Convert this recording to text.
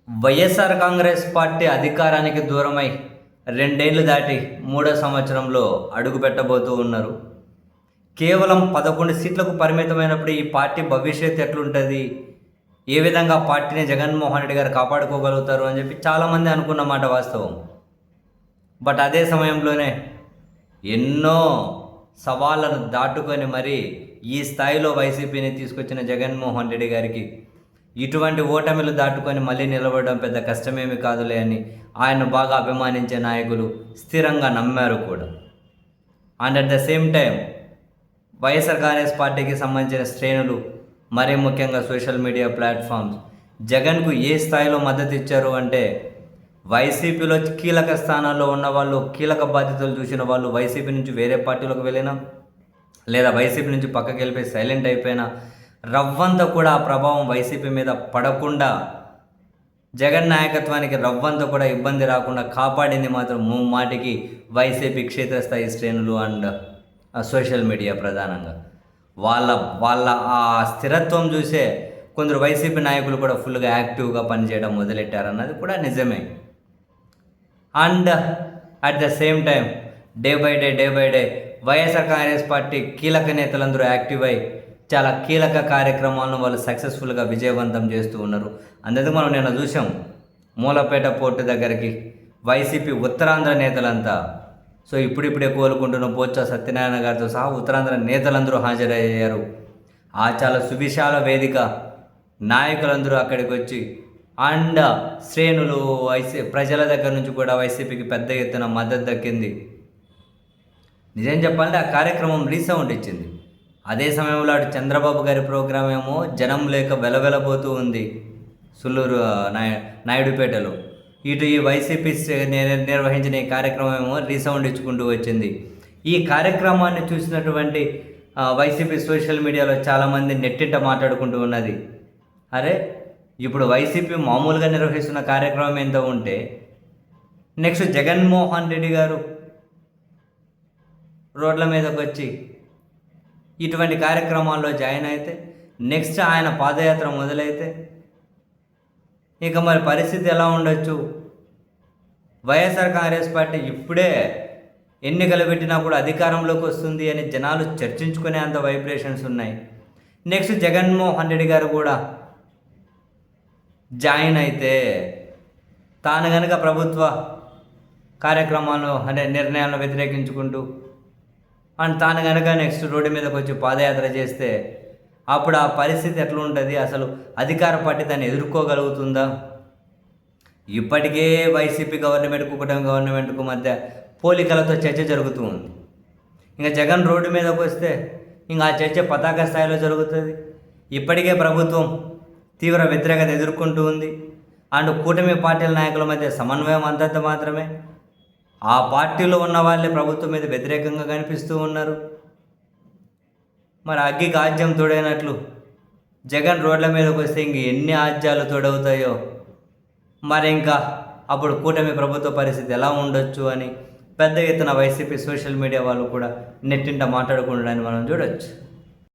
YSR Congress party అధికారానికి దూరమై 2 ఏళ్లు దాటి 3వ సంవత్సరంలో అడుగు పెట్టబోతూ ఉన్నారు. కేవలం 11 సీట్లకు పరిమితమైనప్పుడు ఈ పార్టీ భవిష్యత్తు ఎట్లుంటుంది, ఏ విధంగా పార్టీని జగన్మోహన్ రెడ్డి గారు కాపాడుకోగలుగుతారు అని చెప్పి చాలామంది అనుకున్న మాట వాస్తవం. బట్ అదే సమయంలోనే ఎన్నో సవాళ్ళను దాటుకొని మరి ఈ స్థాయిలో వైసీపీని తీసుకొచ్చిన జగన్మోహన్ రెడ్డి గారికి ఇటువంటి ఓటమిలు దాటుకొని మళ్ళీ నిలబడడం పెద్ద కష్టమేమి కాదులే అని ఆయన బాగా అభిమానించే నాయకులు స్థిరంగా నమ్మారు కూడా. And at the same time YSR Congress పార్టీకి సంబంధించిన శ్రేణులు, మరీ ముఖ్యంగా సోషల్ మీడియా ప్లాట్ఫామ్స్ జగన్కు ఏ స్థాయిలో మద్దతు ఇచ్చారు అంటే, వైసీపీలో కీలక స్థానాల్లో ఉన్న వాళ్ళు, కీలక బాధ్యతలు చూసిన వాళ్ళు వైసీపీ నుంచి వేరే పార్టీలోకి వెళ్ళినా లేదా వైసీపీ నుంచి పక్కకి వెళ్ళిపోయి సైలెంట్ అయిపోయినా రవ్వంతా కూడా ఆ ప్రభావం వైసీపీ మీద పడకుండా, జగన్ నాయకత్వానికి రవ్వంతా కూడా ఇబ్బంది రాకుండా కాపాడింది మాత్రం ముమ్మాటికి వైసీపీ క్షేత్రస్థాయి శ్రేణులు అండ్ సోషల్ మీడియా ప్రధానంగా. వాళ్ళ ఆ స్థిరత్వం చూసే కొందరు వైసీపీ నాయకులు కూడా ఫుల్గా యాక్టివ్గా పనిచేయడం మొదలెట్టారన్నది కూడా నిజమే. And at the same time day by day YSR Congress party కీలక నేతలందరూ యాక్టివ్ అయి చాలా కీలక కార్యక్రమాలను వాళ్ళు సక్సెస్ఫుల్గా విజయవంతం చేస్తూ ఉన్నారు. అందుకు మనం నిన్న చూసాం, మూలపేట పోర్టు దగ్గరికి వైసీపీ ఉత్తరాంధ్ర నేతలంతా, సో ఇప్పుడిప్పుడే కోలుకుంటున్న బొత్స సత్యనారాయణ గారితో సహా ఉత్తరాంధ్ర నేతలందరూ హాజరయ్యారు. ఆ చాలా సువిశాల వేదిక, నాయకులందరూ అక్కడికి వచ్చి అండ్ శ్రేణులు ప్రజల దగ్గర నుంచి కూడా వైసీపీకి పెద్ద ఎత్తున మద్దతు దక్కింది. నిజం చెప్పాలంటే ఆ కార్యక్రమం రీసౌండ్ ఇచ్చింది. అదే సమయంలో అటు చంద్రబాబు గారి ప్రోగ్రాం ఏమో జనం లేక వెలవెలబోతూ ఉంది సుల్లూరు నాయుడుపేటలో. ఇటు ఈ వైసీపీ నిర్వహించిన ఈ కార్యక్రమం ఏమో రీసౌండ్ ఇచ్చుకుంటూ వచ్చింది. ఈ కార్యక్రమాన్ని చూసినటువంటి వైసీపీ సోషల్ మీడియాలో చాలామంది నెట్టింట మాట్లాడుకుంటూ ఉన్నది, అరే ఇప్పుడు వైసీపీ మామూలుగా నిర్వహిస్తున్న కార్యక్రమం ఎంత ఉంటే నెక్స్ట్ జగన్మోహన్ రెడ్డి గారు రోడ్ల మీదకి వచ్చి ఇటువంటి కార్యక్రమాల్లో జాయిన్ అయితే, నెక్స్ట్ ఆయన పాదయాత్ర మొదలైతే ఇక మరి పరిస్థితి ఎలా ఉండొచ్చు? వైఎస్ఆర్ కాంగ్రెస్ పార్టీ ఇప్పుడే ఎన్నికలు పెట్టినా కూడా అధికారంలోకి వస్తుంది అని జనాలు చర్చించుకునే అంత వైబ్రేషన్స్ ఉన్నాయి. నెక్స్ట్ జగన్మోహన్ రెడ్డి గారు కూడా జాయిన్ అయితే తాను కనుక ప్రభుత్వ కార్యక్రమాలను అంటే నిర్ణయాలను వ్యతిరేకించుకుంటూ అండ్ తాను కనుక నెక్స్ట్ రోడ్డు మీదకి వచ్చి పాదయాత్ర చేస్తే అప్పుడు ఆ పరిస్థితి ఎట్లా ఉంటుంది? అసలు అధికార పార్టీ దాన్ని ఎదుర్కోగలుగుతుందా? ఇప్పటికే వైసీపీ గవర్నమెంట్కు కూటమి గవర్నమెంట్కు మధ్య పోలికలతో చర్చ జరుగుతూ ఉంది. ఇంకా జగన్ రోడ్డు మీదకి వస్తే ఇంకా ఆ చర్చ పతాక స్థాయిలో జరుగుతుంది. ఇప్పటికే ప్రభుత్వం తీవ్ర వ్యతిరేకత ఎదుర్కొంటూ ఉంది. అండ్ కూటమి పార్టీల నాయకుల మధ్య సమన్వయం అంతంత మాత్రమే. ఆ పార్టీలో ఉన్న వాళ్ళే ప్రభుత్వం మీద వ్యతిరేకంగా కనిపిస్తూ ఉన్నారు. మరి అగ్గికి ఆజ్యం తోడైనట్లు జగన్ రోడ్ల మీదకి వస్తే ఇంక ఎన్ని ఆజ్యాలు తోడవుతాయో, మరి ఇంకా అప్పుడు కూటమి ప్రభుత్వ పరిస్థితి ఎలా ఉండొచ్చు అని పెద్ద ఎత్తున వైసీపీ సోషల్ మీడియా వాళ్ళు కూడా నెట్టింట మాట్లాడుకుంటారని మనం చూడొచ్చు.